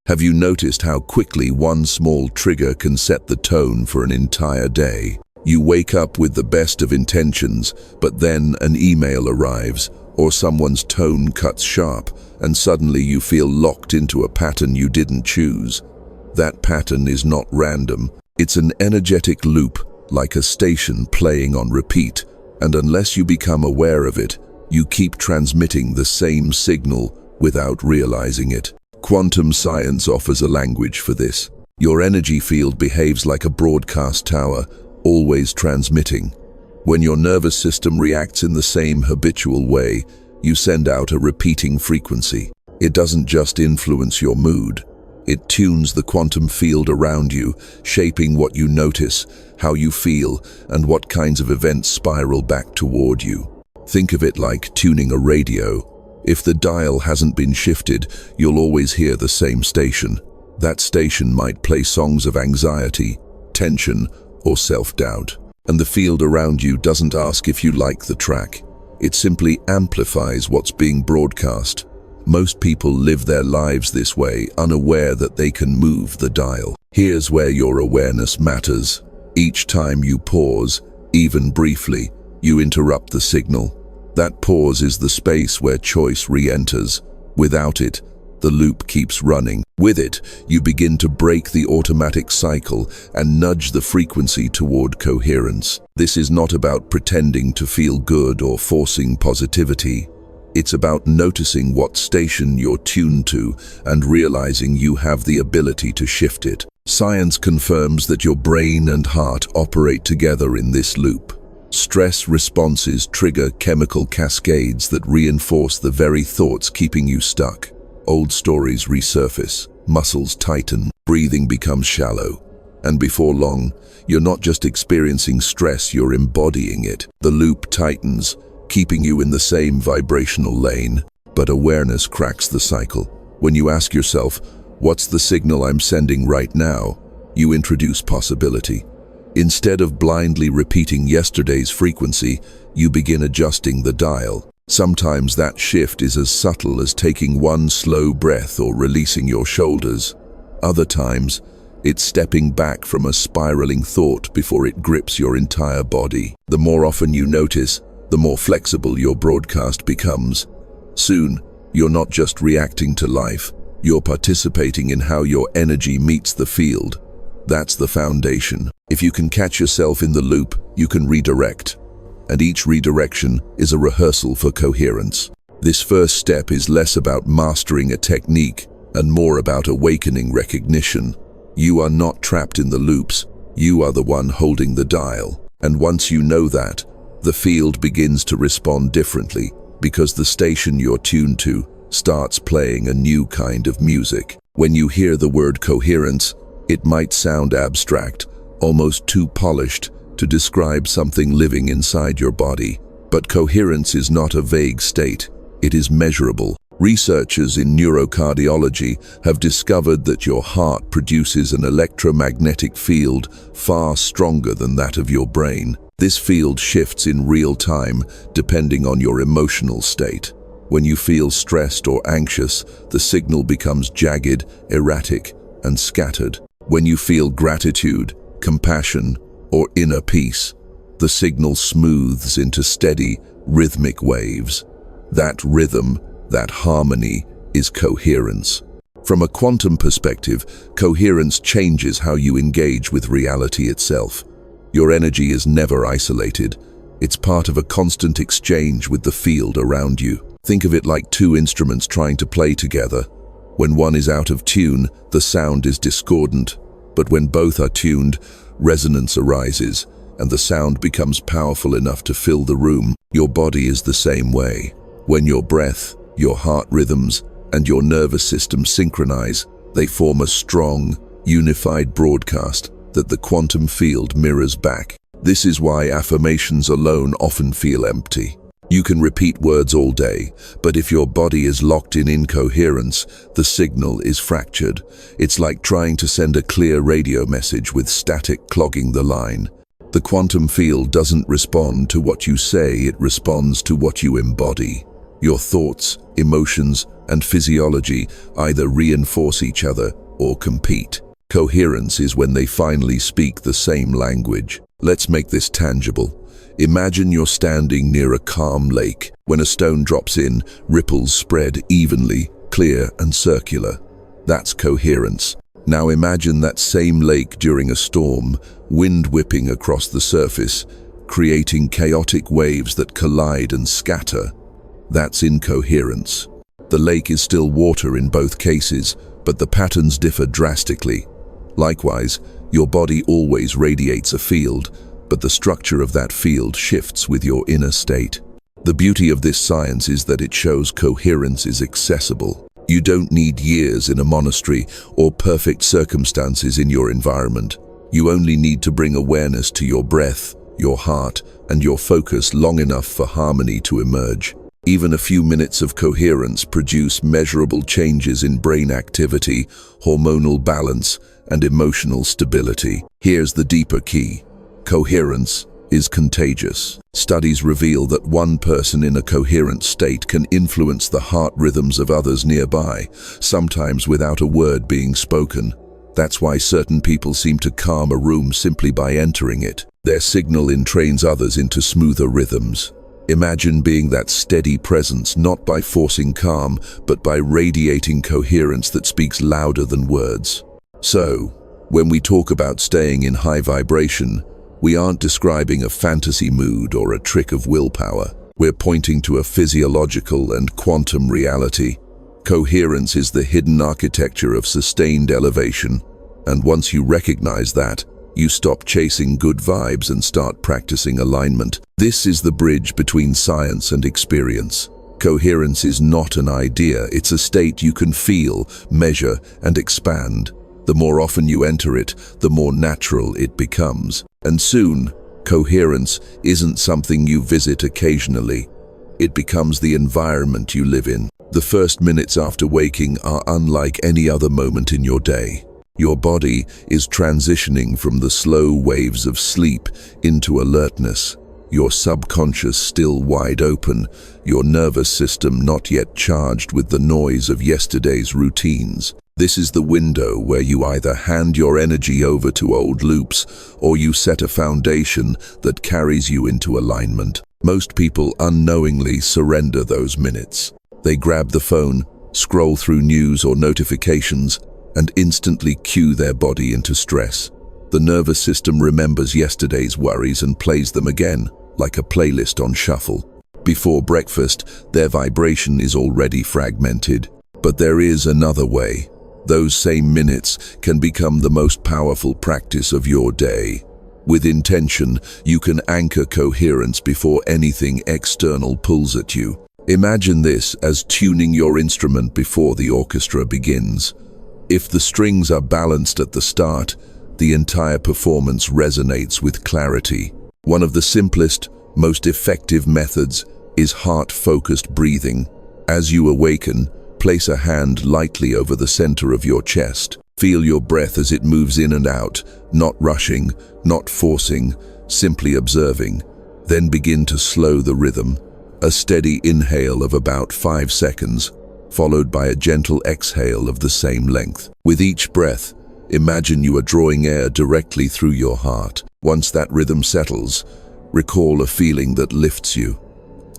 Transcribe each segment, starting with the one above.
Have you noticed how quickly one small trigger can set the tone for an entire day? You wake up with the best of intentions, but then an email arrives, or someone's tone cuts sharp, and suddenly you feel locked into a pattern you didn't choose. That pattern is not random. It's an energetic loop, like a station playing on repeat, and unless you become aware of it, you keep transmitting the same signal without realizing it. Quantum science offers a language for this. Your energy field behaves like a broadcast tower, always transmitting. When your nervous system reacts in the same habitual way, you send out a repeating frequency. It doesn't just influence your mood. It tunes the quantum field around you, shaping what you notice, how you feel, and what kinds of events spiral back toward you. Think of it like tuning a radio. If the dial hasn't been shifted, you'll always hear the same station. That station might play songs of anxiety, tension, or self-doubt. And the field around you doesn't ask if you like the track. It simply amplifies what's being broadcast. Most people live their lives this way, unaware that they can move the dial. Here's where your awareness matters. Each time you pause, even briefly, you interrupt the signal. That pause is the space where choice re-enters. Without it, the loop keeps running. With it, you begin to break the automatic cycle and nudge the frequency toward coherence. This is not about pretending to feel good or forcing positivity. It's about noticing what station you're tuned to and realizing you have the ability to shift it. Science confirms that your brain and heart operate together in this loop. Stress responses trigger chemical cascades that reinforce the very thoughts keeping you stuck. Old stories resurface, muscles tighten, breathing becomes shallow. And before long, you're not just experiencing stress, you're embodying it. The loop tightens, keeping you in the same vibrational lane. But awareness cracks the cycle. When you ask yourself, what's the signal I'm sending right now? You introduce possibility. Instead of blindly repeating yesterday's frequency, you begin adjusting the dial. Sometimes that shift is as subtle as taking one slow breath or releasing your shoulders. Other times, it's stepping back from a spiraling thought before it grips your entire body. The more often you notice, the more flexible your broadcast becomes. Soon, you're not just reacting to life, you're participating in how your energy meets the field. That's the foundation. If you can catch yourself in the loop, you can redirect. And each redirection is a rehearsal for coherence. This first step is less about mastering a technique and more about awakening recognition. You are not trapped in the loops, you are the one holding the dial. And once you know that, the field begins to respond differently because the station you're tuned to starts playing a new kind of music. When you hear the word coherence, it might sound abstract, almost too polished to describe something living inside your body. But coherence is not a vague state, it is measurable. Researchers in neurocardiology have discovered that your heart produces an electromagnetic field far stronger than that of your brain. This field shifts in real time depending on your emotional state. When you feel stressed or anxious, the signal becomes jagged, erratic, and scattered. When you feel gratitude, compassion, or inner peace, the signal smooths into steady, rhythmic waves. That rhythm, that harmony, is coherence. From a quantum perspective, coherence changes how you engage with reality itself. Your energy is never isolated. It's part of a constant exchange with the field around you. Think of it like two instruments trying to play together. When one is out of tune, the sound is discordant. But when both are tuned, resonance arises, and the sound becomes powerful enough to fill the room. Your body is the same way. When your breath, your heart rhythms, and your nervous system synchronize, they form a strong, unified broadcast that the quantum field mirrors back. This is why affirmations alone often feel empty. You can repeat words all day, but if your body is locked in incoherence, the signal is fractured. It's like trying to send a clear radio message with static clogging the line. The quantum field doesn't respond to what you say, it responds to what you embody. Your thoughts, emotions, and physiology either reinforce each other or compete. Coherence is when they finally speak the same language. Let's make this tangible. Imagine you're standing near a calm lake. When a stone drops in, ripples spread evenly, clear and circular. That's coherence. Now imagine that same lake during a storm, wind whipping across the surface, creating chaotic waves that collide and scatter. That's incoherence. The lake is still water in both cases, but the patterns differ drastically. Likewise, your body always radiates a field, but the structure of that field shifts with your inner state. The beauty of this science is that it shows coherence is accessible. You don't need years in a monastery or perfect circumstances in your environment. You only need to bring awareness to your breath, your heart, and your focus long enough for harmony to emerge. Even a few minutes of coherence produce measurable changes in brain activity, hormonal balance, and emotional stability. Here's the deeper key. Coherence is contagious. Studies reveal that one person in a coherent state can influence the heart rhythms of others nearby, sometimes without a word being spoken. That's why certain people seem to calm a room simply by entering it. Their signal entrains others into smoother rhythms. Imagine being that steady presence, not by forcing calm, but by radiating coherence that speaks louder than words. So, when we talk about staying in high vibration, we aren't describing a fantasy mood or a trick of willpower. We're pointing to a physiological and quantum reality. Coherence is the hidden architecture of sustained elevation, and once you recognize that, you stop chasing good vibes and start practicing alignment. This is the bridge between science and experience. Coherence is not an idea, it's a state you can feel, measure, and expand. The more often you enter it, the more natural it becomes. And soon, coherence isn't something you visit occasionally. It becomes the environment you live in. The first minutes after waking are unlike any other moment in your day. Your body is transitioning from the slow waves of sleep into alertness. Your subconscious still wide open, your nervous system not yet charged with the noise of yesterday's routines. This is the window where you either hand your energy over to old loops or you set a foundation that carries you into alignment. Most people unknowingly surrender those minutes. They grab the phone, scroll through news or notifications, and instantly cue their body into stress. The nervous system remembers yesterday's worries and plays them again, like a playlist on shuffle. Before breakfast, their vibration is already fragmented. But there is another way. Those same minutes can become the most powerful practice of your day. With intention, you can anchor coherence before anything external pulls at you. Imagine this as tuning your instrument before the orchestra begins. If the strings are balanced at the start, the entire performance resonates with clarity. One of the simplest, most effective methods is heart-focused breathing. As you awaken, place a hand lightly over the center of your chest. Feel your breath as it moves in and out, not rushing, not forcing, simply observing. Then begin to slow the rhythm. A steady inhale of about 5 seconds, followed by a gentle exhale of the same length. With each breath, imagine you are drawing air directly through your heart. Once that rhythm settles, recall a feeling that lifts you.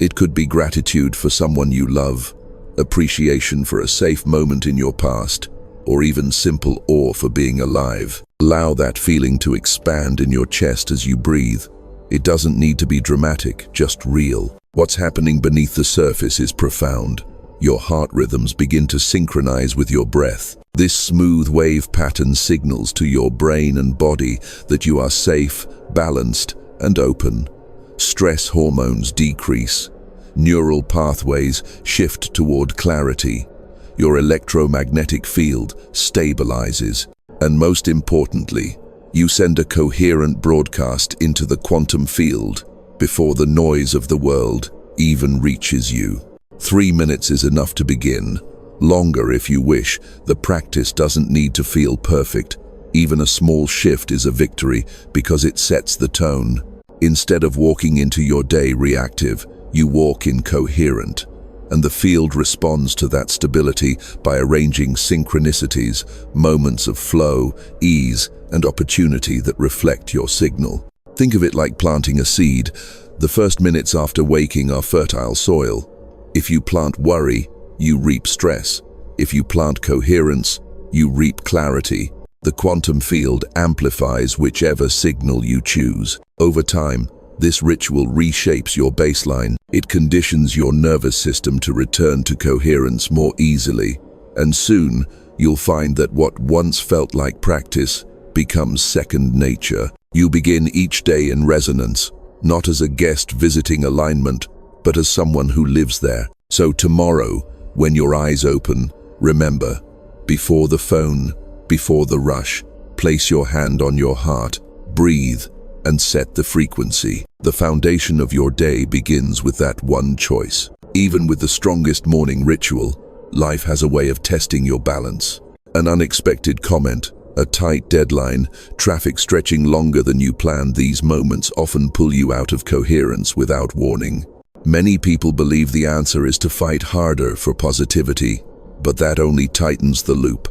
It could be gratitude for someone you love, appreciation for a safe moment in your past, or even simple awe for being alive. Allow that feeling to expand in your chest as you breathe. It doesn't need to be dramatic, just real. What's happening beneath the surface is profound. Your heart rhythms begin to synchronize with your breath. This smooth wave pattern signals to your brain and body that you are safe, balanced, and open. Stress hormones decrease. Neural pathways shift toward clarity. Your electromagnetic field stabilizes. And most importantly, you send a coherent broadcast into the quantum field before the noise of the world even reaches you. 3 minutes is enough to begin. Longer if you wish. The practice doesn't need to feel perfect. Even a small shift is a victory because it sets the tone. Instead of walking into your day reactive, you walk in coherent. and the field responds to that stability by arranging synchronicities, moments of flow, ease, and opportunity that reflect your signal. Think of it like planting a seed. The first minutes after waking are fertile soil. If you plant worry, you reap stress. If you plant coherence, you reap clarity. The quantum field amplifies whichever signal you choose. Over time, this ritual reshapes your baseline. It conditions your nervous system to return to coherence more easily. And soon, you'll find that what once felt like practice becomes second nature. You begin each day in resonance, not as a guest visiting alignment, but as someone who lives there. So tomorrow, when your eyes open, remember, before the phone, before the rush, place your hand on your heart, breathe, and set the frequency. The foundation of your day begins with that one choice. Even with the strongest morning ritual, life has a way of testing your balance. An unexpected comment, a tight deadline, traffic stretching longer than you planned, these moments often pull you out of coherence without warning. Many people believe the answer is to fight harder for positivity, but that only tightens the loop.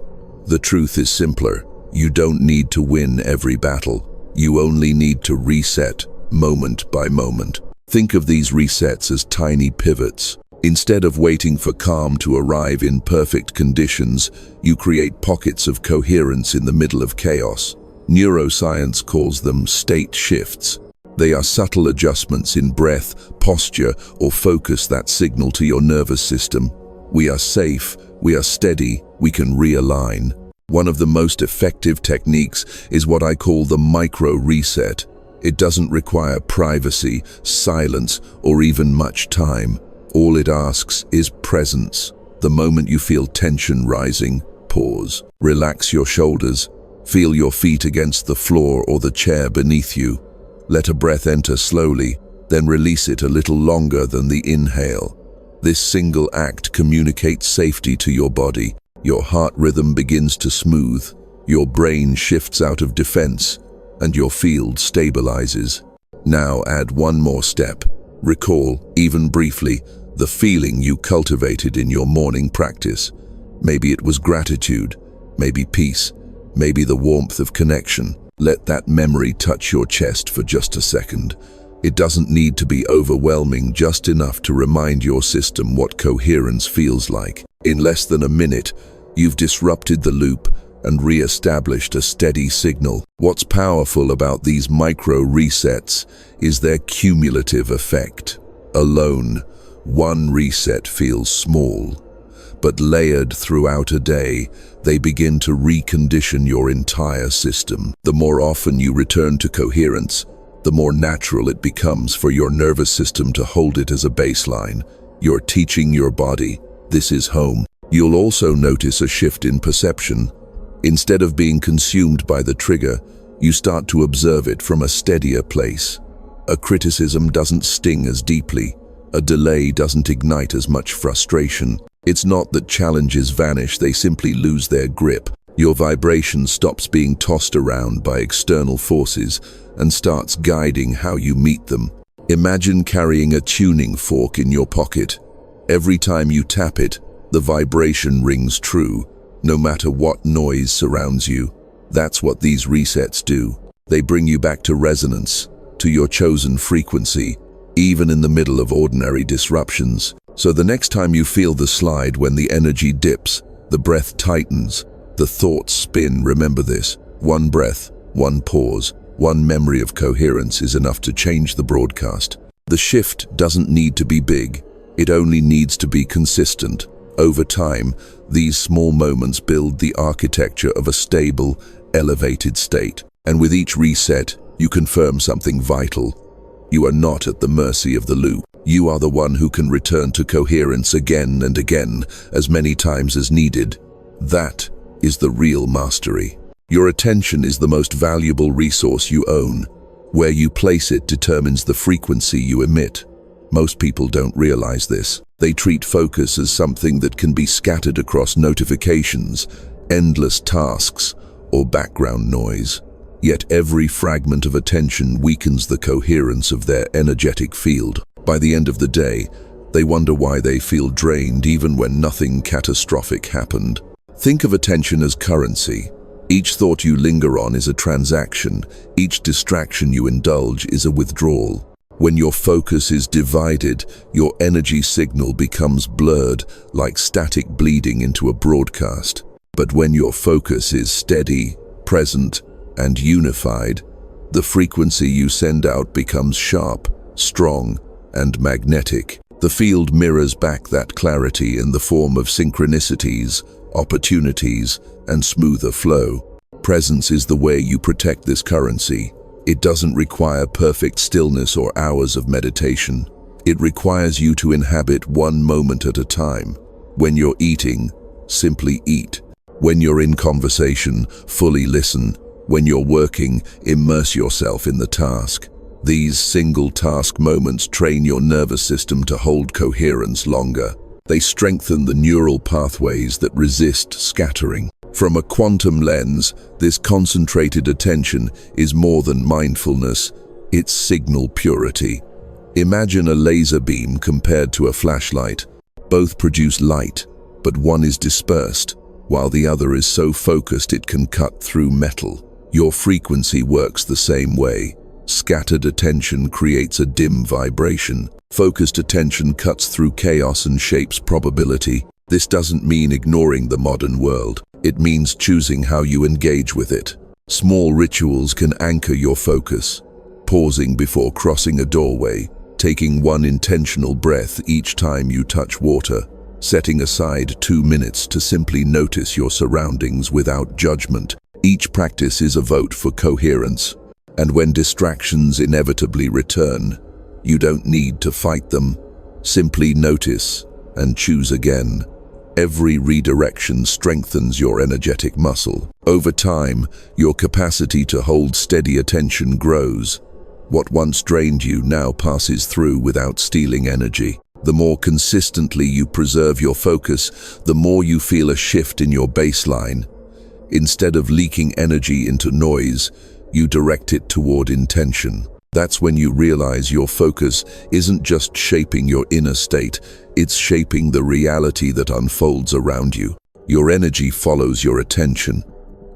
The truth is simpler. You don't need to win every battle. You only need to reset, moment by moment. Think of these resets as tiny pivots. Instead of waiting for calm to arrive in perfect conditions, you create pockets of coherence in the middle of chaos. Neuroscience calls them state shifts. They are subtle adjustments in breath, posture, or focus that signal to your nervous system. We are safe, we are steady, we can realign. One of the most effective techniques is what I call the micro reset. It doesn't require privacy, silence, or even much time. All it asks is presence. The moment you feel tension rising, pause. Relax your shoulders. Feel your feet against the floor or the chair beneath you. Let a breath enter slowly, then release it a little longer than the inhale. This single act communicates safety to your body. Your heart rhythm begins to smooth. Your brain shifts out of defense, and your field stabilizes. Now add one more step. Recall, even briefly, the feeling you cultivated in your morning practice. Maybe it was gratitude, maybe peace, maybe the warmth of connection. Let that memory touch your chest for just a second. It doesn't need to be overwhelming, just enough to remind your system what coherence feels like. In less than a minute, you've disrupted the loop and re-established a steady signal. What's powerful about these micro resets is their cumulative effect. Alone, one reset feels small, but layered throughout a day, they begin to recondition your entire system. The more often you return to coherence, the more natural it becomes for your nervous system to hold it as a baseline. You're teaching your body, this is home. You'll also notice a shift in perception. Instead of being consumed by the trigger, you start to observe it from a steadier place. A criticism doesn't sting as deeply. A delay doesn't ignite as much frustration. It's not that challenges vanish, they simply lose their grip. Your vibration stops being tossed around by external forces and starts guiding how you meet them. Imagine carrying a tuning fork in your pocket. Every time you tap it, the vibration rings true, no matter what noise surrounds you. That's what these resets do. They bring you back to resonance, to your chosen frequency, even in the middle of ordinary disruptions. So the next time you feel the slide, when the energy dips, the breath tightens, the thoughts spin, remember this. One breath, one pause, one memory of coherence is enough to change the broadcast. The shift doesn't need to be big. It only needs to be consistent. Over time, these small moments build the architecture of a stable, elevated state. And with each reset, you confirm something vital. You are not at the mercy of the loop. You are the one who can return to coherence again and again, as many times as needed. That is the real mastery. Your attention is the most valuable resource you own. Where you place it determines the frequency you emit. Most people don't realize this. They treat focus as something that can be scattered across notifications, endless tasks, or background noise. Yet every fragment of attention weakens the coherence of their energetic field. By the end of the day, They wonder why they feel drained even when nothing catastrophic happened. Think of attention as currency. Each thought you linger on is a transaction. Each distraction you indulge is a withdrawal. When your focus is divided, your energy signal becomes blurred, like static bleeding into a broadcast. But when your focus is steady, present, and unified, the frequency you send out becomes sharp, strong, and magnetic. The field mirrors back that clarity in the form of synchronicities, opportunities, and smoother flow. Presence is the way you protect this currency. It doesn't require perfect stillness or hours of meditation. It requires you to inhabit one moment at a time. When you're eating, simply eat. When you're in conversation, fully listen. When you're working, immerse yourself in the task. These single-task moments train your nervous system to hold coherence longer. They strengthen the neural pathways that resist scattering. From a quantum lens, this concentrated attention is more than mindfulness, it's signal purity. Imagine a laser beam compared to a flashlight. Both produce light, but one is dispersed, while the other is so focused it can cut through metal. Your frequency works the same way. Scattered attention creates a dim vibration. Focused attention cuts through chaos and shapes probability. This doesn't mean ignoring the modern world. It means choosing how you engage with it. Small rituals can anchor your focus. Pausing before crossing a doorway, taking one intentional breath each time you touch water, setting aside 2 minutes to simply notice your surroundings without judgment. Each practice is a vote for coherence. And when distractions inevitably return, you don't need to fight them. Simply notice and choose again. Every redirection strengthens your energetic muscle. Over time, your capacity to hold steady attention grows. What once drained you now passes through without stealing energy. The more consistently you preserve your focus, the more you feel a shift in your baseline. Instead of leaking energy into noise, you direct it toward intention. That's when you realize your focus isn't just shaping your inner state, it's shaping the reality that unfolds around you. Your energy follows your attention,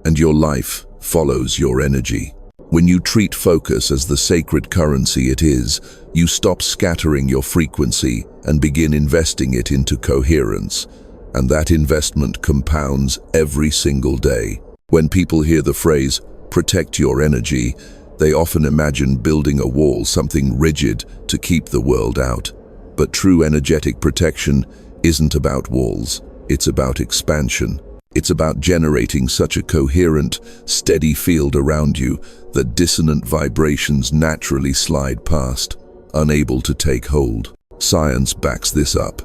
and your life follows your energy. When you treat focus as the sacred currency it is, you stop scattering your frequency and begin investing it into coherence. And that investment compounds every single day. When people hear the phrase, "protect your energy," they often imagine building a wall, something rigid to keep the world out. But true energetic protection isn't about walls, it's about expansion. It's about generating such a coherent, steady field around you that dissonant vibrations naturally slide past, unable to take hold. Science backs this up.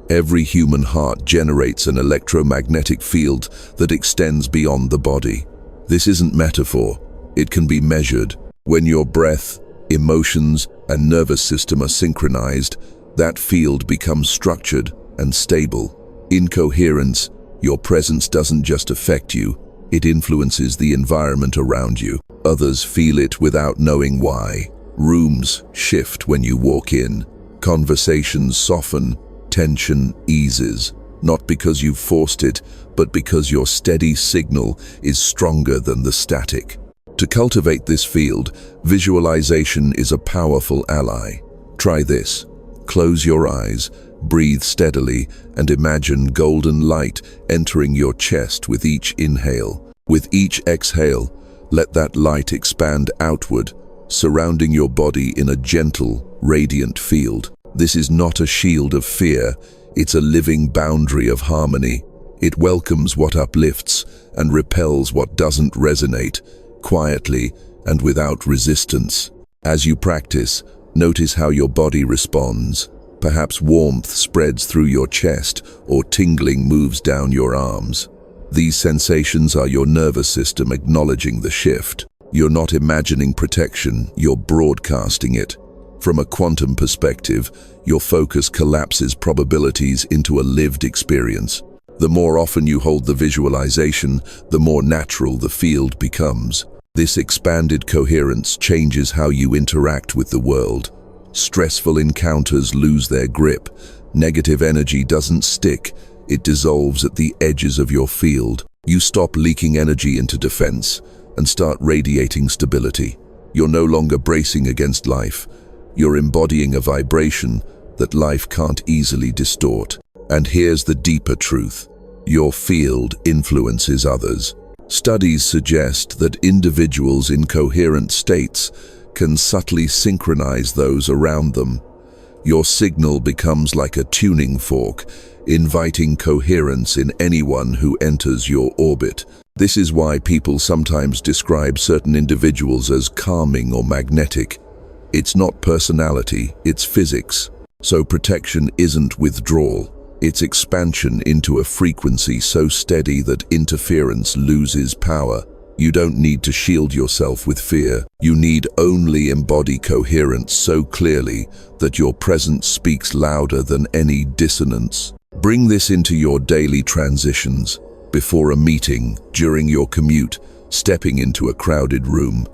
Every human heart generates an electromagnetic field that extends beyond the body. This isn't metaphor, it can be measured. When your breath, emotions, and nervous system are synchronized, that field becomes structured and stable. In coherence, your presence doesn't just affect you, it influences the environment around you. Others feel it without knowing why. Rooms shift when you walk in. Conversations soften, tension eases. Not because you've forced it, but because your steady signal is stronger than the static. To cultivate this field, visualization is a powerful ally. Try this. Close your eyes, breathe steadily, and imagine golden light entering your chest with each inhale. With each exhale, let that light expand outward, surrounding your body in a gentle, radiant field. This is not a shield of fear, it's a living boundary of harmony. It welcomes what uplifts and repels what doesn't resonate, quietly and without resistance. As you practice, notice how your body responds. Perhaps warmth spreads through your chest or tingling moves down your arms. These sensations are your nervous system acknowledging the shift. You're not imagining protection, you're broadcasting it. From a quantum perspective, your focus collapses probabilities into a lived experience. The more often you hold the visualization, the more natural the field becomes. This expanded coherence changes how you interact with the world. Stressful encounters lose their grip, Negative energy doesn't stick, it dissolves at the edges of your field. You stop leaking energy into defense and start radiating stability. You're no longer bracing against life. You're embodying a vibration that life can't easily distort. And here's the deeper truth. Your field influences others. Studies suggest that individuals in coherent states can subtly synchronize those around them. Your signal becomes like a tuning fork, inviting coherence in anyone who enters your orbit. This is why people sometimes describe certain individuals as calming or magnetic. It's not personality, it's physics. So protection isn't withdrawal, it's expansion into a frequency so steady that interference loses power. You don't need to shield yourself with fear. You need only embody coherence so clearly that your presence speaks louder than any dissonance. Bring this into your daily transitions, before a meeting, during your commute, stepping into a crowded room.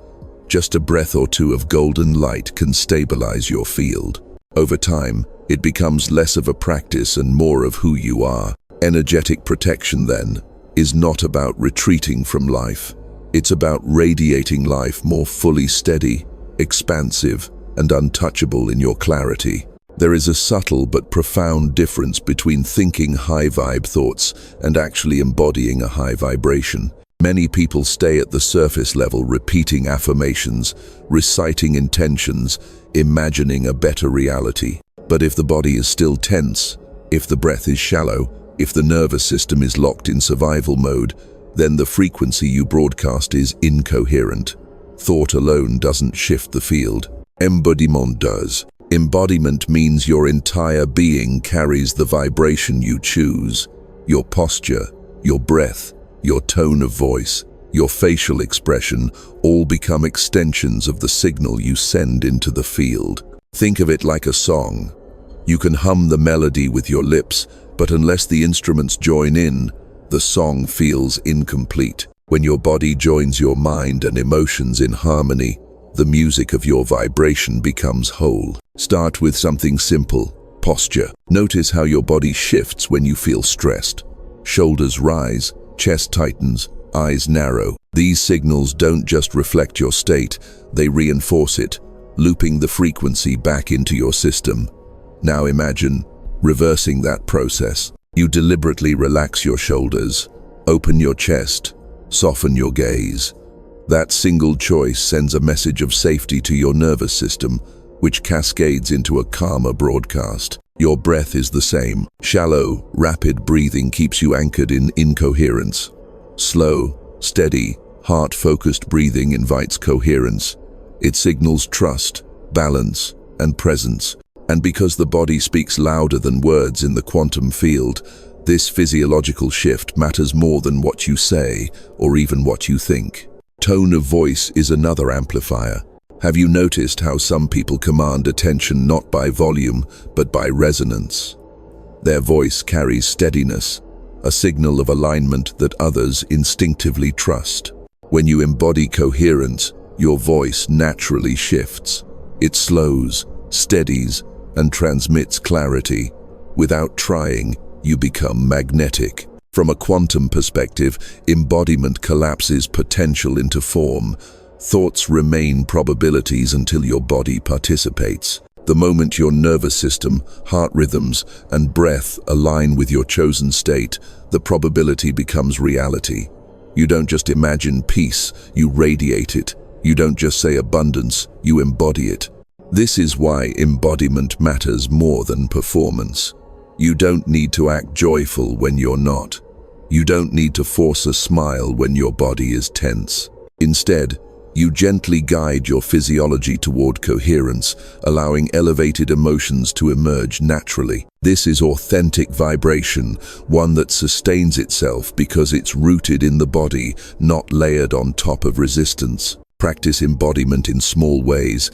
Just a breath or two of golden light can stabilize your field. Over time, it becomes less of a practice and more of who you are. Energetic protection, then, is not about retreating from life. It's about radiating life more fully steady, expansive, and untouchable in your clarity. There is a subtle but profound difference between thinking high-vibe thoughts and actually embodying a high vibration. Many people stay at the surface level repeating affirmations, reciting intentions, imagining a better reality. But if the body is still tense, if the breath is shallow, if the nervous system is locked in survival mode, then the frequency you broadcast is incoherent. Thought alone doesn't shift the field. Embodiment does. Embodiment means your entire being carries the vibration you choose. Your posture, your breath, your tone of voice, your facial expression all become extensions of the signal you send into the field. Think of it like a song. You can hum the melody with your lips, but unless the instruments join in, the song feels incomplete. When your body joins your mind and emotions in harmony, the music of your vibration becomes whole. Start with something simple, posture. Notice how your body shifts when you feel stressed. Shoulders rise, chest tightens, eyes narrow. These signals don't just reflect your state, they reinforce it, looping the frequency back into your system. Now imagine reversing that process. You deliberately relax your shoulders, open your chest, soften your gaze. That single choice sends a message of safety to your nervous system, which cascades into a calmer broadcast. Your breath is the same. Shallow, rapid breathing keeps you anchored in incoherence. Slow, steady, heart-focused breathing invites coherence. It signals trust, balance, and presence. And because the body speaks louder than words in the quantum field, this physiological shift matters more than what you say or even what you think. Tone of voice is another amplifier. Have you noticed how some people command attention not by volume, but by resonance? Their voice carries steadiness, a signal of alignment that others instinctively trust. When you embody coherence, your voice naturally shifts. It slows, steadies, and transmits clarity. Without trying, you become magnetic. From a quantum perspective, embodiment collapses potential into form. Thoughts remain probabilities until your body participates. The moment your nervous system, heart rhythms, and breath align with your chosen state, the probability becomes reality. You don't just imagine peace, you radiate it. You don't just say abundance, you embody it. This is why embodiment matters more than performance. You don't need to act joyful when you're not. You don't need to force a smile when your body is tense. Instead, you gently guide your physiology toward coherence, allowing elevated emotions to emerge naturally. This is authentic vibration, one that sustains itself because it's rooted in the body, not layered on top of resistance. Practice embodiment in small ways.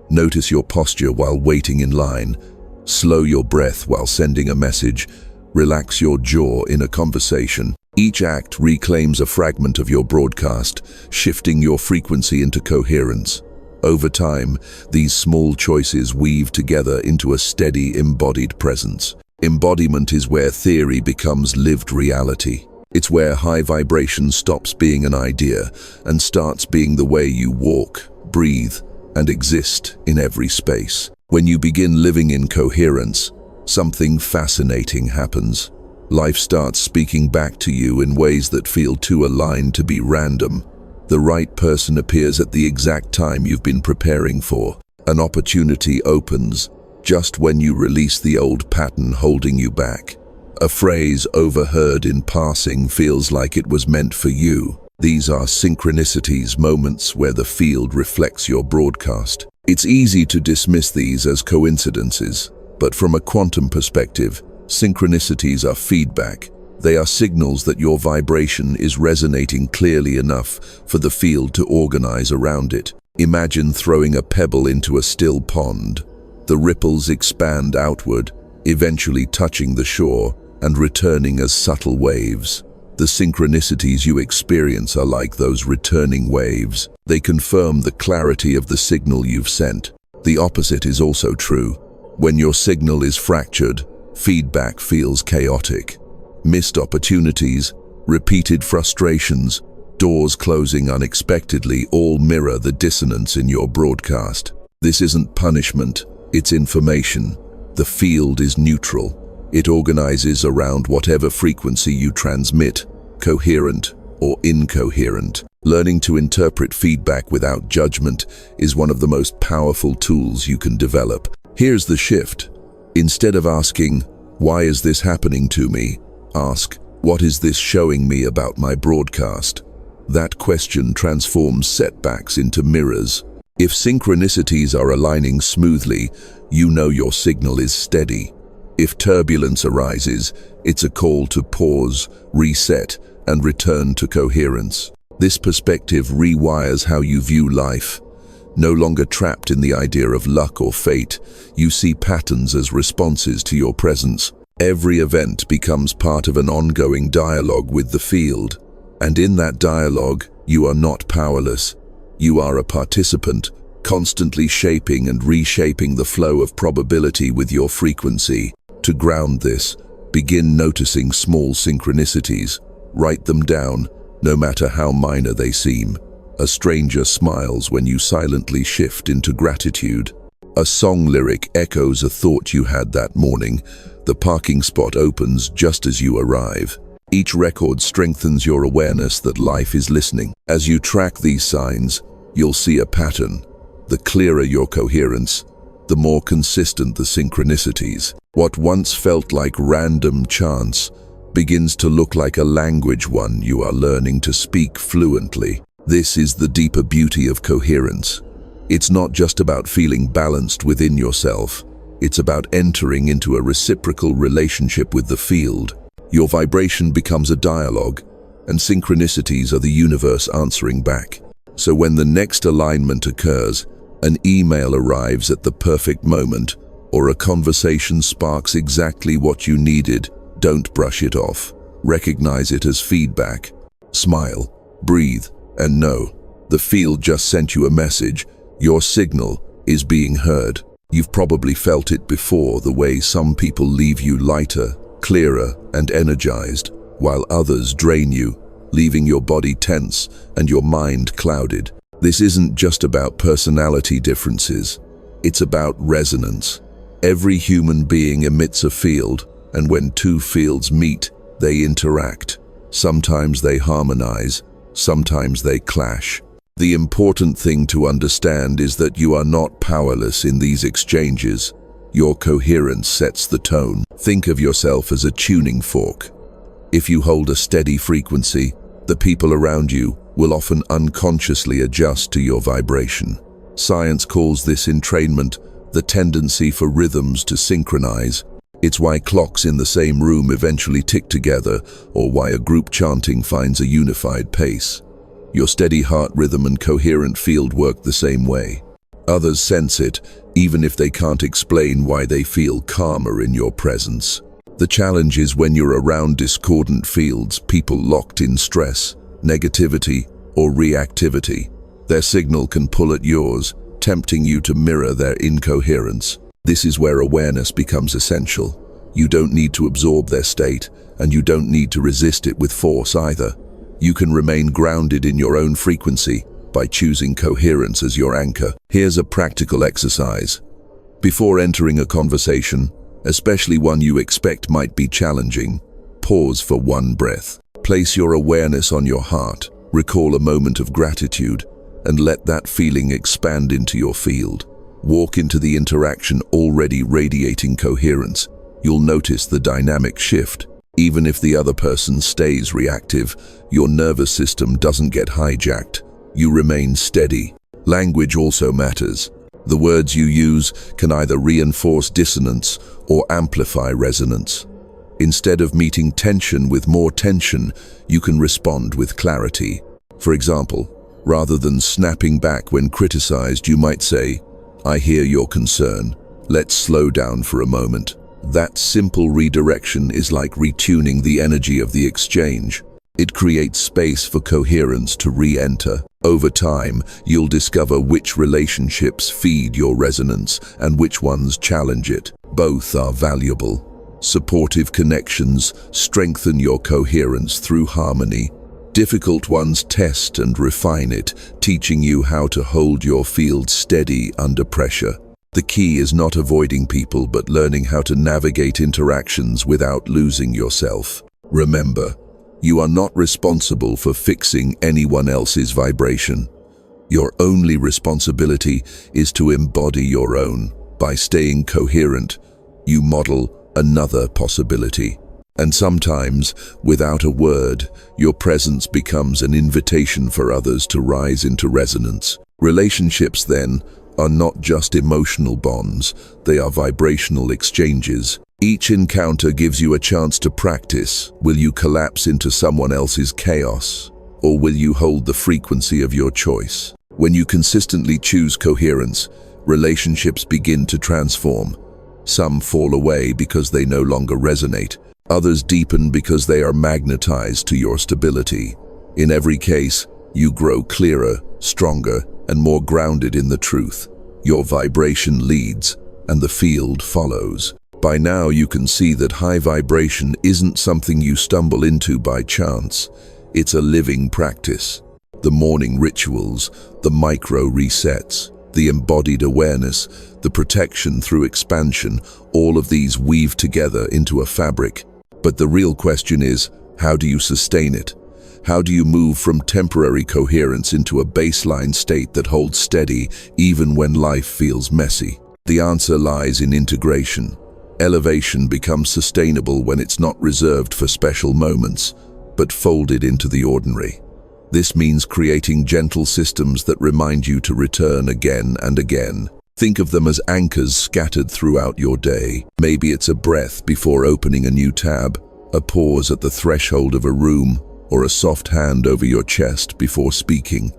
Notice your posture while waiting in line. Slow your breath while sending a message. Relax your jaw in a conversation. Each act reclaims a fragment of your broadcast, shifting your frequency into coherence. Over time, these small choices weave together into a steady, embodied presence. Embodiment is where theory becomes lived reality. It's where high vibration stops being an idea and starts being the way you walk, breathe, and exist in every space. When you begin living in coherence, something fascinating happens. Life starts speaking back to you in ways that feel too aligned to be random. The right person appears at the exact time you've been preparing for. An opportunity opens just when you release the old pattern holding you back. A phrase overheard in passing feels like it was meant for you. These are synchronicities, moments where the field reflects your broadcast. It's easy to dismiss these as coincidences, but from a quantum perspective, synchronicities are feedback. They are signals that your vibration is resonating clearly enough for the field to organize around it. Imagine throwing a pebble into a still pond. The ripples expand outward, eventually touching the shore and returning as subtle waves. The synchronicities you experience are like those returning waves. They confirm the clarity of the signal you've sent. The opposite is also true. When your signal is fractured, feedback feels chaotic. Missed opportunities, repeated frustrations, doors closing unexpectedly all mirror the dissonance in your broadcast. This isn't punishment, it's information. The field is neutral. It organizes around whatever frequency you transmit, coherent or incoherent. Learning to interpret feedback without judgment is one of the most powerful tools you can develop. Here's the shift. Instead of asking, "Why is this happening to me?" ask, "What is this showing me about my broadcast?" That question transforms setbacks into mirrors. If synchronicities are aligning smoothly, you know your signal is steady. If turbulence arises, it's a call to pause, reset, and return to coherence. This perspective rewires how you view life. No longer trapped in the idea of luck or fate, you see patterns as responses to your presence. Every event becomes part of an ongoing dialogue with the field. And in that dialogue, you are not powerless. You are a participant, constantly shaping and reshaping the flow of probability with your frequency. To ground this, begin noticing small synchronicities. Write them down, no matter how minor they seem. A stranger smiles when you silently shift into gratitude. A song lyric echoes a thought you had that morning. The parking spot opens just as you arrive. Each record strengthens your awareness that life is listening. As you track these signs, you'll see a pattern. The clearer your coherence, the more consistent the synchronicities. What once felt like random chance begins to look like a language one you are learning to speak fluently. This is the deeper beauty of coherence. It's not just about feeling balanced within yourself. It's about entering into a reciprocal relationship with the field. Your vibration becomes a dialogue, and synchronicities are the universe answering back. So when the next alignment occurs, an email arrives at the perfect moment, or a conversation sparks exactly what you needed, don't brush it off. Recognize it as feedback. Smile, breathe, and know the field just sent you a message. Your signal is being heard. You've probably felt it before, the way some people leave you lighter, clearer, and energized, while others drain you, leaving your body tense and your mind clouded. This isn't just about personality differences. It's about resonance. Every human being emits a field, and when two fields meet, they interact. Sometimes they harmonize, sometimes they clash. The important thing to understand is that you are not powerless in these exchanges. Your coherence sets the tone. Think of yourself as a tuning fork. If you hold a steady frequency, the people around you will often unconsciously adjust to your vibration. Science calls this entrainment the tendency for rhythms to synchronize. It's why clocks in the same room eventually tick together, or why a group chanting finds a unified pace. Your steady heart rhythm and coherent field work the same way. Others sense it, even if they can't explain why they feel calmer in your presence. The challenge is when you're around discordant fields, people locked in stress, negativity, or reactivity. Their signal can pull at yours, tempting you to mirror their incoherence. This is where awareness becomes essential. You don't need to absorb their state, and you don't need to resist it with force either. You can remain grounded in your own frequency by choosing coherence as your anchor. Here's a practical exercise. Before entering a conversation, especially one you expect might be challenging, pause for one breath. Place your awareness on your heart, recall a moment of gratitude, and let that feeling expand into your field. Walk into the interaction already radiating coherence. You'll notice the dynamic shift. Even if the other person stays reactive, your nervous system doesn't get hijacked. You remain steady. Language also matters. The words you use can either reinforce dissonance or amplify resonance. Instead of meeting tension with more tension, you can respond with clarity. For example, rather than snapping back when criticized, you might say, "I hear your concern. Let's slow down for a moment." That simple redirection is like retuning the energy of the exchange. It creates space for coherence to re-enter. Over time, you'll discover which relationships feed your resonance and which ones challenge it. Both are valuable. Supportive connections strengthen your coherence through harmony. Difficult ones test and refine it, teaching you how to hold your field steady under pressure. The key is not avoiding people, but learning how to navigate interactions without losing yourself. Remember, you are not responsible for fixing anyone else's vibration. Your only responsibility is to embody your own. By staying coherent, you model another possibility. And sometimes, without a word, your presence becomes an invitation for others to rise into resonance. Relationships, then, are not just emotional bonds, they are vibrational exchanges. Each encounter gives you a chance to practice. Will you collapse into someone else's chaos, or will you hold the frequency of your choice? When you consistently choose coherence, relationships begin to transform. Some fall away because they no longer resonate. Others deepen because they are magnetized to your stability. In every case, you grow clearer, stronger, and more grounded in the truth. Your vibration leads, and the field follows. By now you can see that high vibration isn't something you stumble into by chance. It's a living practice. The morning rituals, the micro resets, the embodied awareness, the protection through expansion, all of these weave together into a fabric. But the real question is, how do you sustain it? How do you move from temporary coherence into a baseline state that holds steady even when life feels messy? The answer lies in integration. Elevation becomes sustainable when it's not reserved for special moments, but folded into the ordinary. This means creating gentle systems that remind you to return again and again. Think of them as anchors scattered throughout your day. Maybe it's a breath before opening a new tab, a pause at the threshold of a room, or a soft hand over your chest before speaking.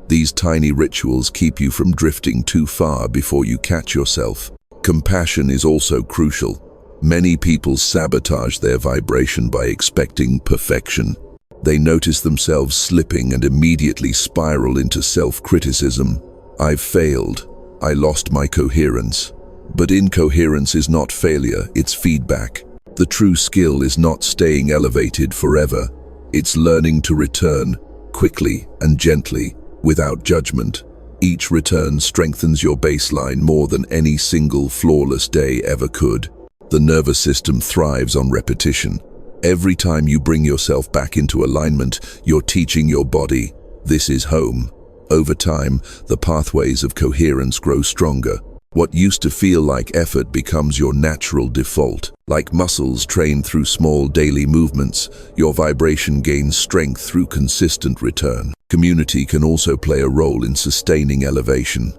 These tiny rituals keep you from drifting too far before you catch yourself. Compassion is also crucial. Many people sabotage their vibration by expecting perfection. They notice themselves slipping and immediately spiral into self-criticism. "I've failed. I lost my coherence." But incoherence is not failure, it's feedback. The true skill is not staying elevated forever. It's learning to return, quickly and gently, without judgment. Each return strengthens your baseline more than any single flawless day ever could. The nervous system thrives on repetition. Every time you bring yourself back into alignment, you're teaching your body, this is home. Over time, the pathways of coherence grow stronger. What used to feel like effort becomes your natural default. Like muscles trained through small daily movements, your vibration gains strength through consistent return. Community can also play a role in sustaining elevation.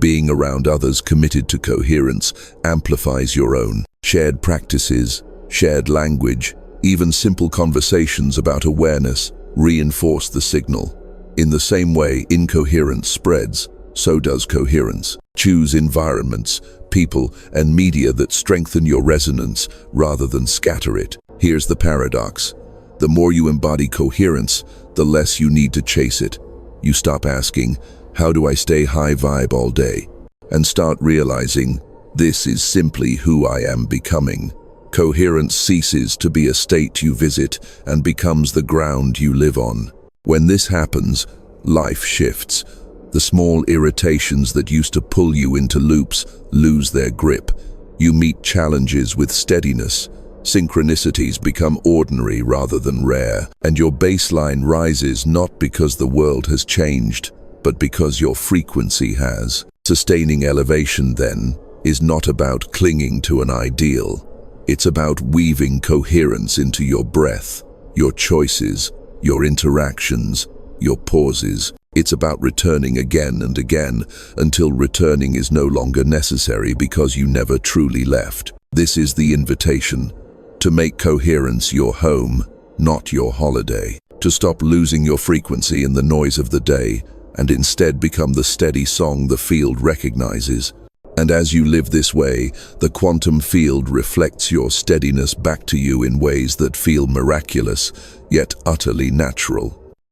Being around others committed to coherence amplifies your own. Shared practices, shared language, even simple conversations about awareness reinforce the signal. In the same way incoherence spreads, so does coherence. Choose environments, people, and media that strengthen your resonance rather than scatter it. Here's the paradox. The more you embody coherence, the less you need to chase it. You stop asking, how do I stay high vibe all day? And start realizing, this is simply who I am becoming. Coherence ceases to be a state you visit and becomes the ground you live on. When this happens, life shifts. The small irritations that used to pull you into loops lose their grip. You meet challenges with steadiness. Synchronicities become ordinary rather than rare, and your baseline rises not because the world has changed, but because your frequency has. Sustaining elevation, then, is not about clinging to an ideal. It's about weaving coherence into your breath, your choices, your interactions, your pauses. It's about returning again and again until returning is no longer necessary because you never truly left. This is the invitation. To make coherence your home, not your holiday. To stop losing your frequency in the noise of the day and instead become the steady song the field recognizes. And as you live this way, the quantum field reflects your steadiness back to you in ways that feel miraculous, yet utterly natural.